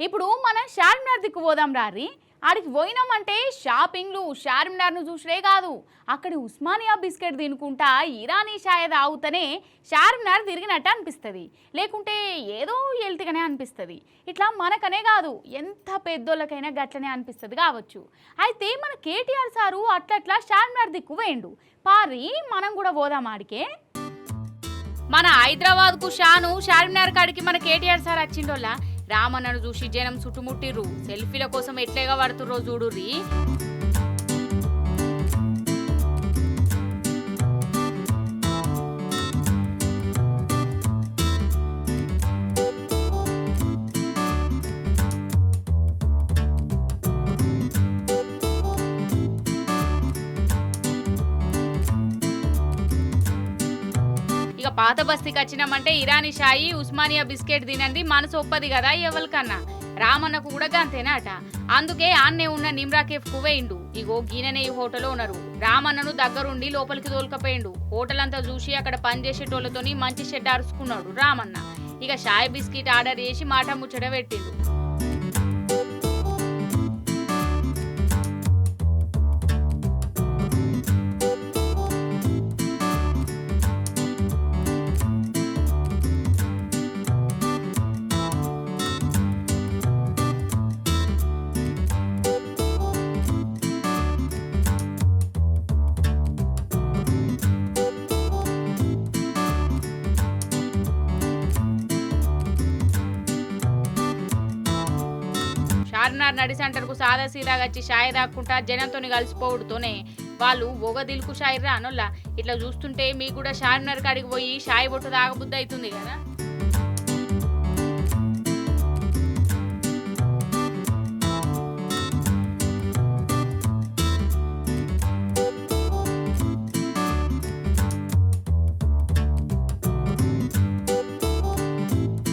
ఇప్పుడు మనం చార్మినార్ దిక్కు పోదాం రారి. ఆడికి పోయినామంటే షాపింగ్లు చార్మినార్ను చూసే కాదు, అక్కడి ఉస్మానియా బిస్కెట్ తినుకుంటా ఇరానీ ఛాయ్ తాగుతూనే చార్మినార్ తిరిగినట్టు అనిపిస్తుంది, లేకుంటే ఏదో ఎల్తిగానే అనిపిస్తుంది. ఇట్లా మనకనే కాదు ఎంత పెద్దోళ్ళకైనా గట్లనే అనిపిస్తుంది కావచ్చు. అయితే మన కేటీఆర్ సారు అట్లట్లా చార్మినార్ దిక్కు వేయండు. పారి మనం కూడా పోదాం ఆడికే. మన హైదరాబాద్కు షాను చార్మినార్ కాడికి మన కేటీఆర్ సార్ వచ్చిండోళ్ళ రామన్నను చూసి జనం చుట్టుముట్టిర్రు. సెల్ఫీల కోసం ఎట్లేగా పడుతుర్రో చూడుర్రి. ఇక పాత బస్తీకి వచ్చినామంటే ఇరానీ షాయి ఉస్మానియా బిస్కెట్ తినండి మనసు ఒప్పది కదా ఎవరికన్నా. రామన్నకు కూడా గంతేనాట. అందుకే ఆన్నే ఉన్న నిమ్రా కేఫ్ కు వేయిండు. ఇగో గీననే ఈ హోటల్లో ఉన్నారు. రామన్నను దగ్గరుండి లోపలికి తోలుకపోయిండు. హోటల్ అంతా చూసి అక్కడ పనిచేసేటోళ్ళతోని మంచి షెడ్ అరుచుకున్నాడు రామన్న. ఇక షాయ్ బిస్కెట్ ఆర్డర్ చేసి మాట ముచ్చట పెట్టిండు. చార్మినార్ నడి సెంటర్కు సాదా సీదాగా వచ్చి షాయి దాక్కుంటా జనంతో కలిసిపోవడంతోనే వాళ్ళు ఒగదిల్కు షాయి రానోళ్ళ. ఇట్లా చూస్తుంటే మీకు కూడా చార్మినార్ కాడికి పోయి షాయి బొట్టు తాగబుద్ధి అవుతుంది కదా.